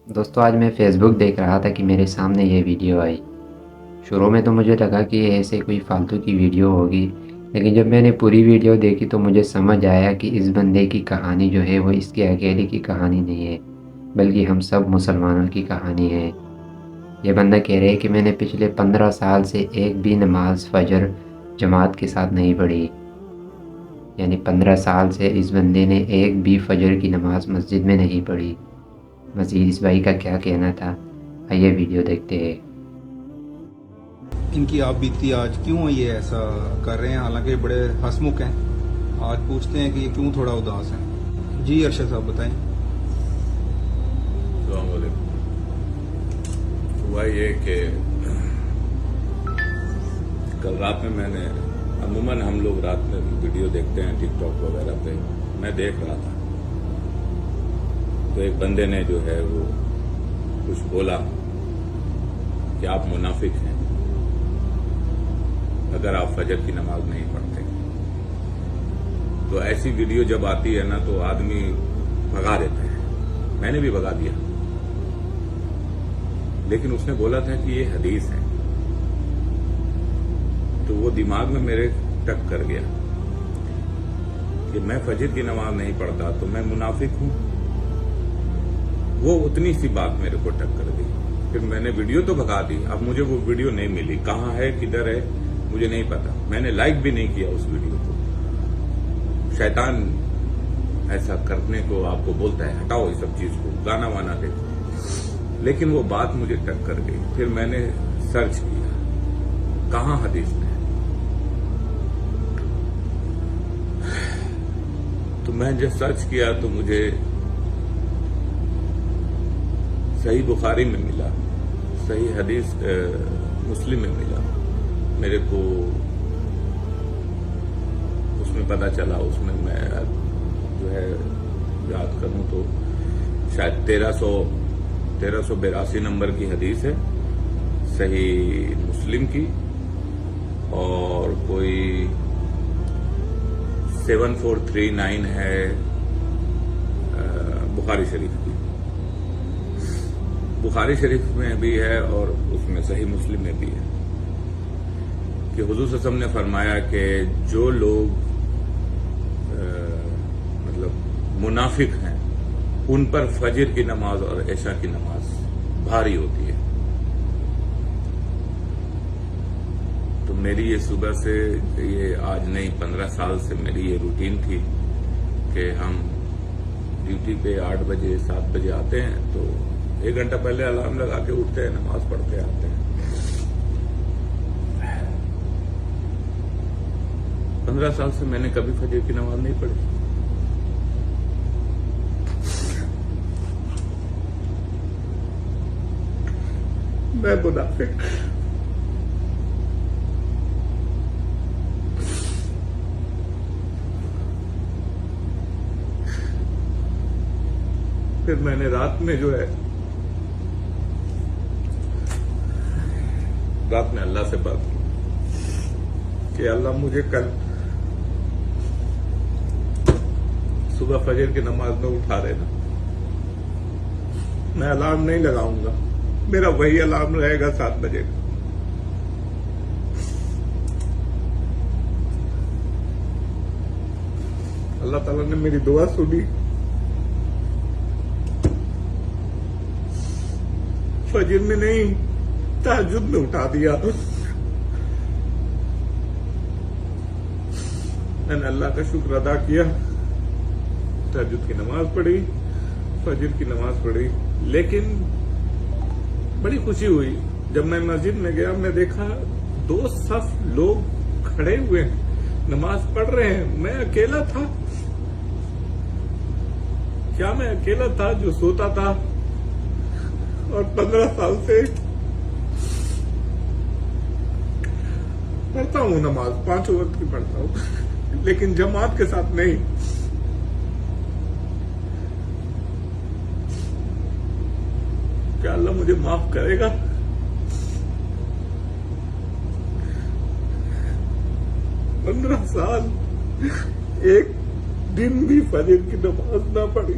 دوستو آج میں فیس بک دیکھ رہا تھا کہ میرے سامنے یہ ویڈیو آئی۔ شروع میں تو مجھے لگا کہ یہ ایسے کوئی فالتو کی ویڈیو ہوگی، لیکن جب میں نے پوری ویڈیو دیکھی تو مجھے سمجھ آیا کہ اس بندے کی کہانی جو ہے وہ اس کے اکیلے کی کہانی نہیں ہے، بلکہ ہم سب مسلمانوں کی کہانی ہے۔ یہ بندہ کہہ رہے ہے کہ میں نے پچھلے 15 سال سے ایک بھی نماز فجر جماعت کے ساتھ نہیں پڑھی، یعنی 15 سال سے اس بندے نے ایک بھی فجر کی نماز مسجد میں نہیں پڑھی۔ مزید اس بھائی کا کیا کہنا تھا، آئیے ویڈیو دیکھتے ہیں۔ ان کی آپ بیتی آج کیوں یہ ایسا کر رہے ہیں؟ حالانکہ بڑے ہنسمکھ ہیں، آج پوچھتے ہیں کہ یہ کیوں تھوڑا اداس ہیں۔ جی ارشد صاحب بتائیں۔ السلام علیکم۔ ہوا یہ کہ کل رات میں نے عموماً ہم لوگ رات میں ویڈیو دیکھتے ہیں ٹک ٹاک وغیرہ پہ، میں دیکھ رہا تھا تو ایک بندے نے جو ہے وہ کچھ بولا کہ آپ منافق ہیں اگر آپ فجر کی نماز نہیں پڑھتے۔ تو ایسی ویڈیو جب آتی ہے نا تو آدمی بھگا دیتا ہے، میں نے بھی بھگا دیا، لیکن اس نے بولا تھا کہ یہ حدیث ہے تو وہ دماغ میں میرے ٹک کر گیا کہ میں فجر کی نماز نہیں پڑھتا تو میں منافق ہوں۔ وہ اتنی سی بات میرے کو ٹک کر دی، پھر میں نے ویڈیو تو بھگا دی، اب مجھے وہ ویڈیو نہیں ملی، کہاں ہے کدھر ہے مجھے نہیں پتا، میں نے لائک بھی نہیں کیا اس ویڈیو کو۔ شیطان ایسا کرنے کو آپ کو بولتا ہے ہٹاؤ اس سب چیز کو، گانا وانا دیکھو، لیکن وہ بات مجھے ٹک کر گئی۔ پھر میں نے سرچ کیا کہاں حدیث میں، تو میں جب سرچ کیا تو مجھے صحیح بخاری میں ملا، صحیح حدیث مسلم میں ملا، میرے کو اس میں پتا چلا، اس میں جو ہے یاد کروں تو شاید 1382 نمبر کی حدیث ہے صحیح مسلم کی، اور کوئی 7439 ہے بخاری شریف کی۔ بخاری شریف میں بھی ہے اور اس میں صحیح مسلم میں بھی ہے کہ حضور صلی اللہ علیہ وسلم نے فرمایا کہ جو لوگ مطلب منافق ہیں ان پر فجر کی نماز اور عشاء کی نماز بھاری ہوتی ہے۔ تو میری یہ صبح سے، یہ آج نہیں 15 سال سے میری یہ روٹین تھی کہ ہم ڈیوٹی پہ 8 بجے 7 بجے آتے ہیں تو 1 گھنٹہ پہلے الارم لگا کے اٹھتے ہیں، نماز پڑھتے آتے ہیں۔ 15 سال سے میں نے کبھی فجر کی نماز نہیں پڑھی۔ میں منافق، پھر میں نے رات میں جو ہے رات میں اللہ سے بات کی کہ اللہ مجھے کل صبح فجر کی نماز میں اٹھا دینا، میں الارم نہیں لگاؤں گا، میرا وہی الارم رہے گا 7 بجے کا۔ اللہ تعالیٰ نے میری دعا سنی، فجر میں نہیں تہجد میں اٹھا دیا۔ میں نے اللہ کا شکر ادا کیا، تہجد کی نماز پڑھی، فجر کی نماز پڑھی، لیکن بڑی خوشی ہوئی جب میں مسجد میں گیا، میں دیکھا 2 صف لوگ کھڑے ہوئے ہیں، نماز پڑھ رہے ہیں، میں اکیلا تھا۔ کیا میں اکیلا تھا جو سوتا تھا؟ اور 15 سال سے پڑھتا ہوں نماز، 5 وقت کی پڑھتا ہوں، لیکن جماعت کے ساتھ نہیں۔ کیا اللہ مجھے معاف کرے گا؟ 15 سال ایک دن بھی فجر کی نماز نہ پڑھی،